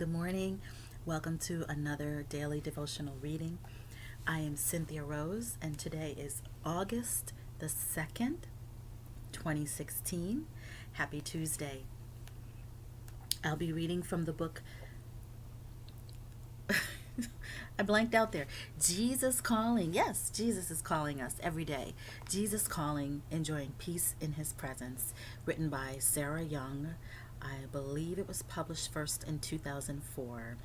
Good morning. Welcome to another daily devotional reading. I am Cynthia Rose, and today is August the 2nd, 2016. Happy Tuesday. I'll be reading from the book. I blanked out there. Jesus Calling. Yes, Jesus is calling us every day. Jesus Calling, enjoying peace in his presence. Written by Sarah Young. I believe it was published first in 2004.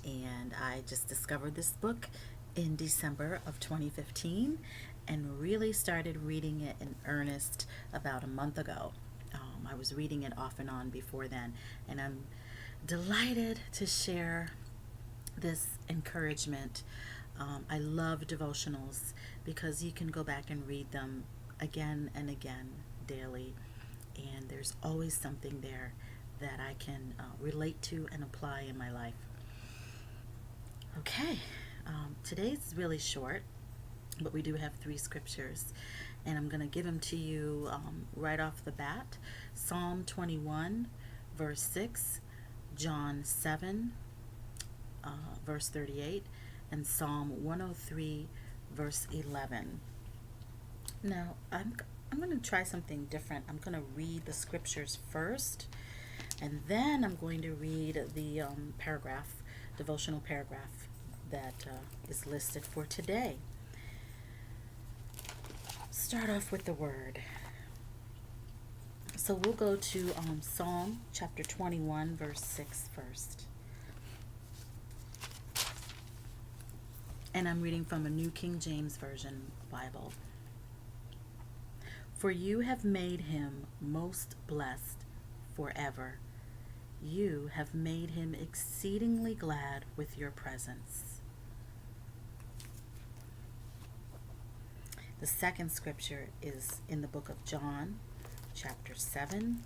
And I just discovered this book in December of 2015 and really started reading it in earnest about a month ago. I was reading it off and on before then, and I'm delighted to share this encouragement. I love devotionals because you can go back and read them again and again daily, and there's always something there that I can relate to and apply in my life. Okay, today's really short, but we do have three scriptures, and I'm going to give them to you right off the bat. Psalm 21, verse 6, John 7, verse 38, and Psalm 103, verse 11. Now, I'm going to try something different. I'm going to read the scriptures first, and then I'm going to read the devotional paragraph that is listed for today. Start off with the word. So we'll go to Psalm chapter 21, verse 6 first. And I'm reading from a New King James Version Bible. For you have made him most blessed forever. You have made him exceedingly glad with your presence. The second scripture is in the book of John, chapter 7,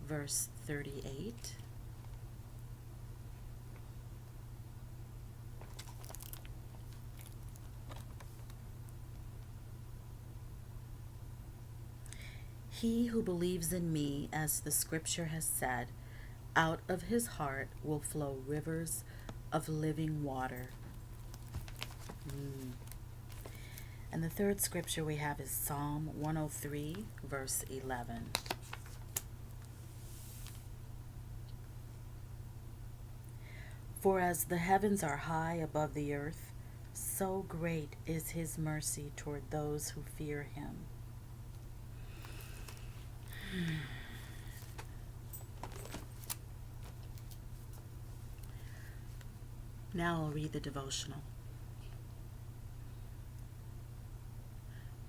verse 38. He who believes in me, as the scripture has said, out of his heart will flow rivers of living water. And the third scripture we have is Psalm 103, verse 11. For as the heavens are high above the earth, so great is his mercy toward those who fear him. Now I'll read the devotional.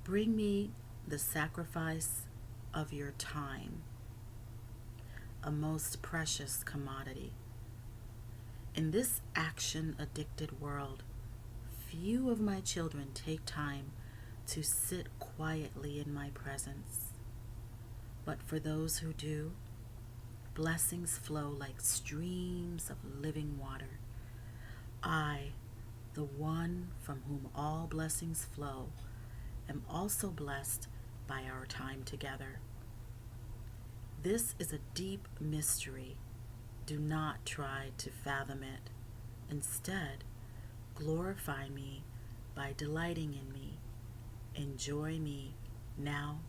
Bring me the sacrifice of your time, a most precious commodity. In this action-addicted world, few of my children take time to sit quietly in my presence. But for those who do, blessings flow like streams of living water. I, the one from whom all blessings flow, am also blessed by our time together. This is a deep mystery. Do not try to fathom it. Instead, glorify me by delighting in me. Enjoy me now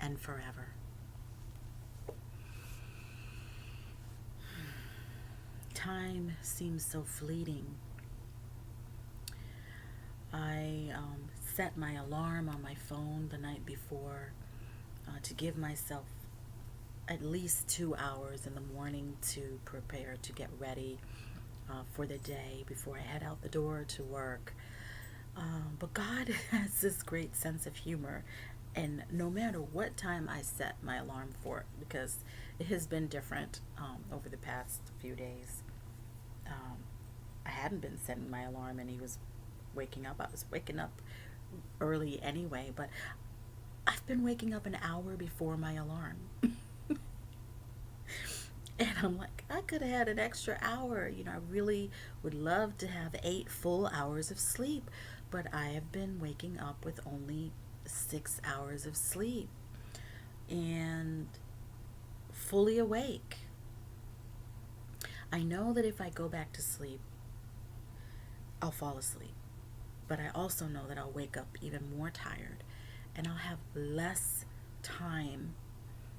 and forever. Time seems so fleeting. I set my alarm on my phone the night before to give myself at least 2 hours in the morning to prepare to get ready for the day before I head out the door to work. But God has this great sense of humor, and no matter what time I set my alarm for, because it has been different over the past few days. I hadn't been setting my alarm, and he was waking up. I was waking up early anyway, but I've been waking up an hour before my alarm. And I'm like, I could have had an extra hour. I really would love to have 8 full hours of sleep, but I have been waking up with only 6 hours of sleep and fully awake. I know that if I go back to sleep, I'll fall asleep. But I also know that I'll wake up even more tired and I'll have less time.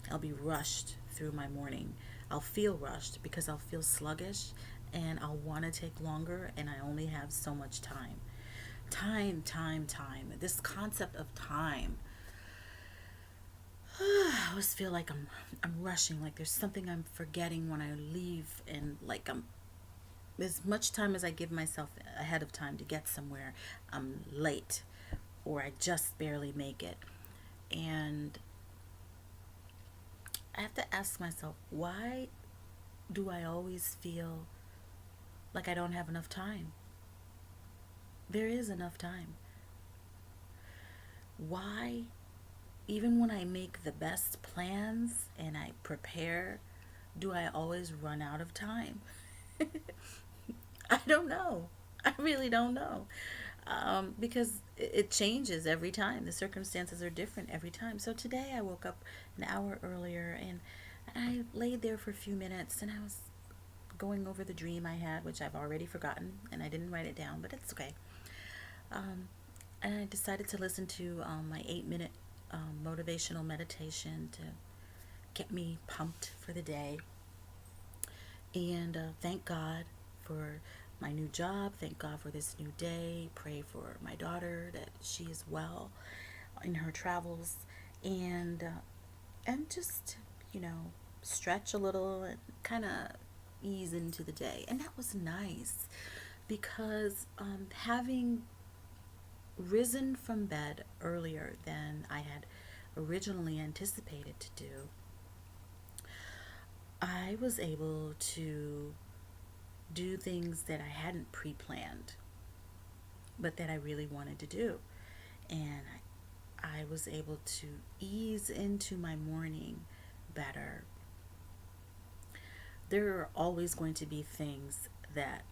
I'll be rushed through my morning. I'll feel rushed because I'll feel sluggish and I'll want to take longer and I only have so much time. Time. This concept of time. I always feel like I'm rushing, like there's something I'm forgetting when I leave, and like I'm as much time as I give myself ahead of time to get somewhere, I'm late or I just barely make it. And I have to ask myself, why do I always feel like I don't have enough time? There is enough time. Why, even when I make the best plans and I prepare, do I always run out of time? I don't know. I really don't know. Because it changes every time. The circumstances are different every time. So today I woke up an hour earlier and I laid there for a few minutes and I was going over the dream I had, which I've already forgotten and I didn't write it down, but it's okay. Um, and I decided to listen to my 8-minute motivational meditation to get me pumped for the day. And thank God for my new job. Thank God for this new day. Pray for my daughter that she is well in her travels, and just stretch a little and kind of ease into the day. And that was nice because having risen from bed earlier than I had originally anticipated to do, I was able to do things that I hadn't pre-planned, but that I really wanted to do. And I was able to ease into my morning better. There are always going to be things that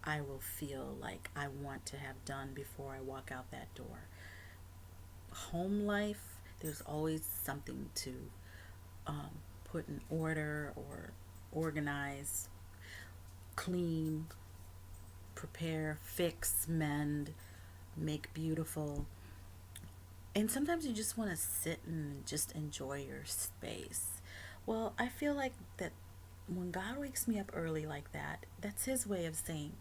I will feel like I want to have done before I walk out that door. Home life, there's always something to put in order or organize, clean, prepare, fix, mend, make beautiful. And sometimes you just want to sit and just enjoy your space. Well, I feel like that when God wakes me up early like that, that's His way of saying,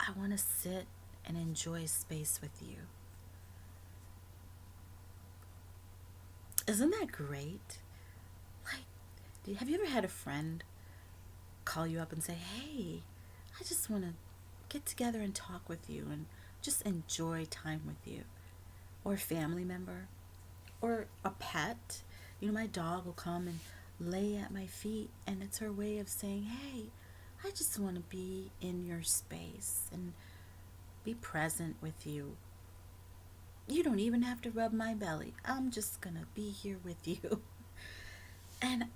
I want to sit and enjoy space with you. Isn't that great? Like, have you ever had a friend call you up and say, hey, I just want to get together and talk with you and just enjoy time with you? Or a family member? Or a pet? My dog will come and lay at my feet, and it's her way of saying, hey, I just want to be in your space and be present with you. You don't even have to rub my belly. I'm just going to be here with you. And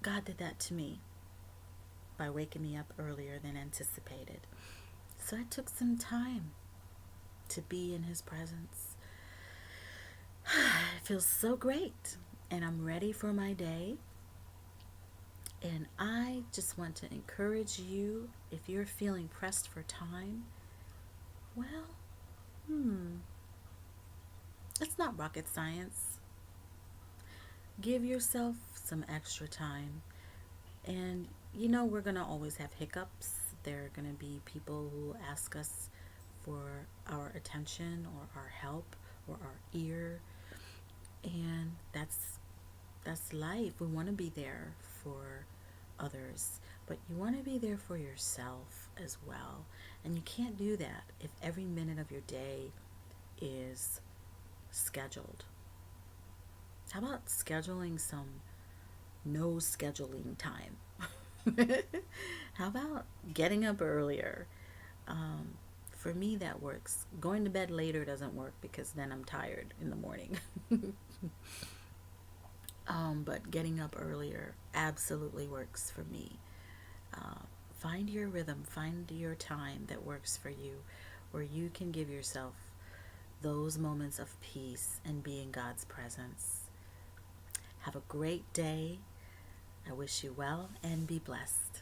God did that to me by waking me up earlier than anticipated. So I took some time to be in His presence. It feels so great, and I'm ready for my day. And I just want to encourage you, if you're feeling pressed for time, well, it's not rocket science. Give yourself some extra time. And we're going to always have hiccups. There are going to be people who ask us for our attention or our help or our ear. And that's life. We want to be there for others, but you want to be there for yourself as well. And you can't do that if every minute of your day is scheduled. How about scheduling some no scheduling time? How about getting up earlier? For me, that works. Going to bed later doesn't work because then I'm tired in the morning. But getting up earlier absolutely works for me. Find your rhythm, find your time that works for you, where you can give yourself those moments of peace and be in God's presence. Have a great day. I wish you well and be blessed.